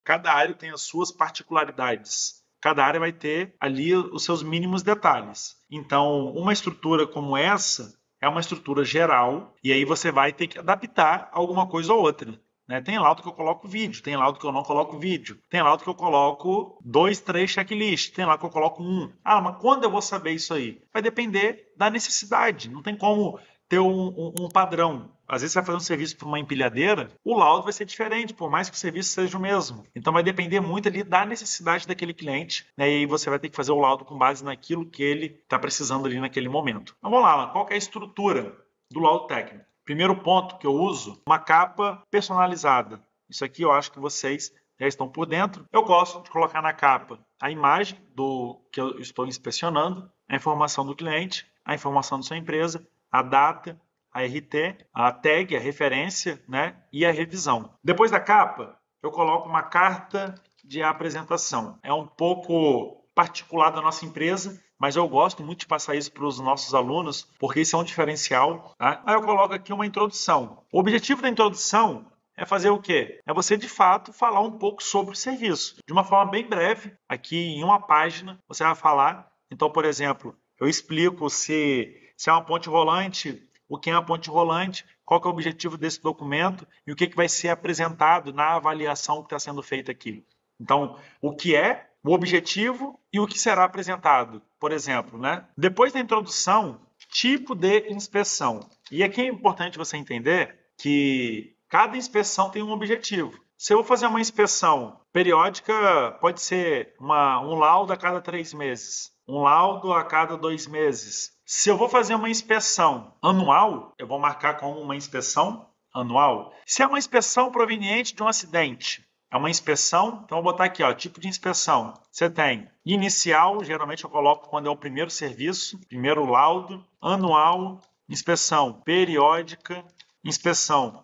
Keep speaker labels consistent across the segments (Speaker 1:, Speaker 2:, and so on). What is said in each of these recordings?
Speaker 1: Cada área tem as suas particularidades. Cada área vai ter ali os seus mínimos detalhes. Então, uma estrutura como essa é uma estrutura geral e aí você vai ter que adaptar alguma coisa ou outra. Né? Tem laudo que eu coloco vídeo, tem laudo que eu não coloco vídeo, tem laudo que eu coloco 2, 3 checklists, tem laudo que eu coloco 1. Ah, mas quando eu vou saber isso aí? Vai depender da necessidade, não tem como ter um padrão. Às vezes você vai fazer um serviço para uma empilhadeira, o laudo vai ser diferente, por mais que o serviço seja o mesmo. Então vai depender muito ali da necessidade daquele cliente, né? E aí você vai ter que fazer o laudo com base naquilo que ele está precisando ali naquele momento. Então vamos lá, qual que é a estrutura do laudo técnico? Primeiro ponto que eu uso, uma capa personalizada. Isso aqui eu acho que vocês já estão por dentro. Eu gosto de colocar na capa a imagem do que eu estou inspecionando, a informação do cliente, a informação da sua empresa, a data, a RT, a tag, a referência, né, e a revisão. Depois da capa, eu coloco uma carta de apresentação. É um pouco particular da nossa empresa, mas eu gosto muito de passar isso para os nossos alunos, porque isso é um diferencial. Tá? Aí eu coloco aqui uma introdução. O objetivo da introdução é fazer o quê? É você, de fato, falar um pouco sobre o serviço. De uma forma bem breve, aqui em uma página, você vai falar. Então, por exemplo, eu explico se é uma ponte rolante, o que é uma ponte rolante, qual que é o objetivo desse documento e o que vai ser apresentado na avaliação que está sendo feita aqui. Então, o que é, o objetivo e o que será apresentado, por exemplo. Né? Depois da introdução, tipo de inspeção. E aqui é importante você entender que cada inspeção tem um objetivo. Se eu vou fazer uma inspeção periódica, pode ser um laudo a cada 3 meses, um laudo a cada 2 meses. Se eu vou fazer uma inspeção anual, eu vou marcar como uma inspeção anual. Se é uma inspeção proveniente de um acidente, é uma inspeção, então eu vou botar aqui, ó, tipo de inspeção. Você tem inicial, geralmente eu coloco quando é o primeiro serviço, primeiro laudo, anual, inspeção periódica, inspeção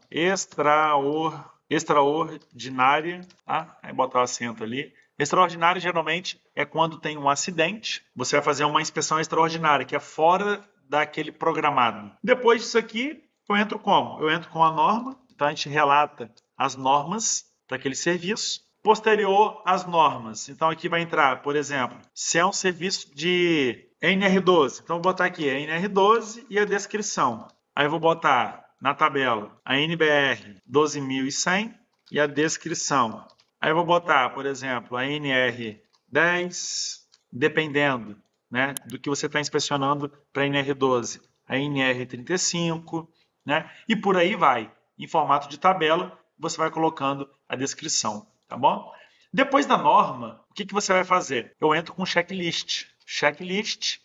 Speaker 1: extraordinária, tá? Aí botar o acento ali. Extraordinário geralmente é quando tem um acidente. Você vai fazer uma inspeção extraordinária, que é fora daquele programado. Depois disso aqui, eu entro como? Eu entro com a norma, então a gente relata as normas para aquele serviço. Posterior às normas, então aqui vai entrar, por exemplo, se é um serviço de NR12, então vou botar aqui NR12 e a descrição. Aí eu vou botar na tabela a NBR 12.100 e a descrição. Aí eu vou botar, por exemplo, a NR10, dependendo, né, do que você está inspecionando para a NR12, a NR35, né, e por aí vai. Em formato de tabela, você vai colocando a descrição, tá bom? Depois da norma, o que você vai fazer? Eu entro com checklist. Checklist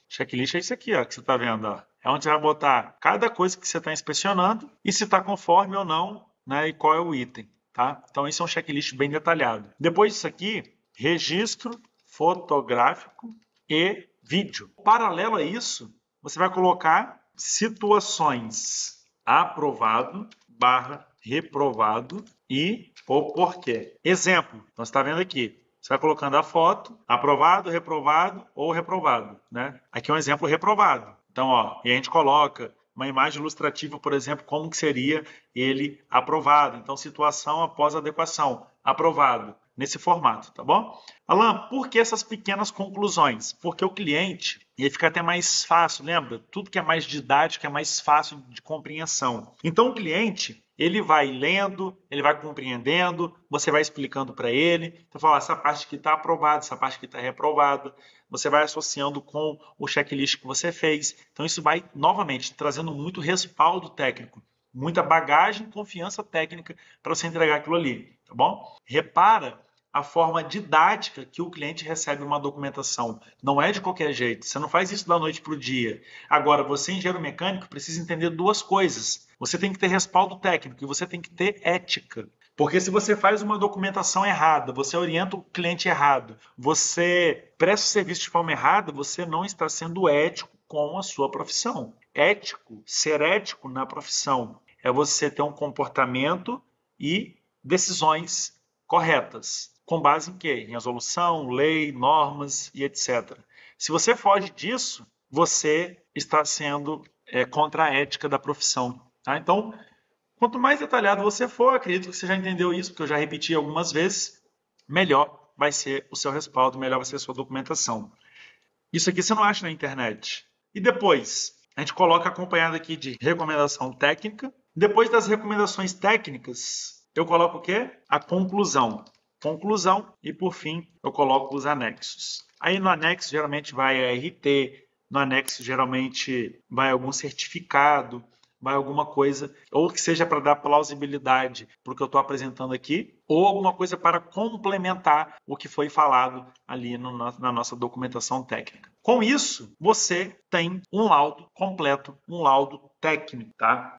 Speaker 1: é isso aqui, ó, que você está vendo. Ó. É onde você vai botar cada coisa que você está inspecionando e se está conforme ou não, né, e qual é o item. Tá? Então, isso é um checklist bem detalhado. Depois disso aqui, registro fotográfico e vídeo. Paralelo a isso, você vai colocar situações aprovado / reprovado e o porquê. Exemplo, então você está vendo aqui. Você vai colocando a foto, aprovado, reprovado ou reprovado. Né? Aqui é um exemplo reprovado. Então, ó, e a gente coloca uma imagem ilustrativa, por exemplo, como que seria ele aprovado. Então, situação após adequação, aprovado, nesse formato, tá bom? Alan, por que essas pequenas conclusões? Porque o cliente, ele fica até mais fácil, lembra? Tudo que é mais didático é mais fácil de compreensão. Então, o cliente, ele vai lendo, ele vai compreendendo, você vai explicando para ele, então fala, essa parte aqui está aprovada, essa parte aqui está reprovada, você vai associando com o checklist que você fez. Então isso vai, novamente, trazendo muito respaldo técnico, muita bagagem e confiança técnica para você entregar aquilo ali, tá bom? Repara a forma didática que o cliente recebe uma documentação. Não é de qualquer jeito, você não faz isso da noite para o dia. Agora, você, engenheiro mecânico, precisa entender duas coisas. Você tem que ter respaldo técnico e você tem que ter ética. Porque se você faz uma documentação errada, você orienta o cliente errado, você presta o serviço de forma errada, você não está sendo ético com a sua profissão. Ético, ser ético na profissão, é você ter um comportamento e decisões corretas. Com base em quê? Em resolução, lei, normas e etc. Se você foge disso, você está sendo contra a ética da profissão. Tá? Então, quanto mais detalhado você for, acredito que você já entendeu isso, porque eu já repeti algumas vezes, melhor vai ser o seu respaldo, melhor vai ser a sua documentação. Isso aqui você não acha na internet. E depois, a gente coloca acompanhado aqui de recomendação técnica. Depois das recomendações técnicas, eu coloco o quê? A conclusão. Conclusão e, por fim, eu coloco os anexos. Aí no anexo geralmente vai a RT, no anexo geralmente vai algum certificado, vai alguma coisa, ou que seja para dar plausibilidade para o que eu estou apresentando aqui, ou alguma coisa para complementar o que foi falado ali na nossa documentação técnica. Com isso, você tem um laudo completo, um laudo técnico, tá?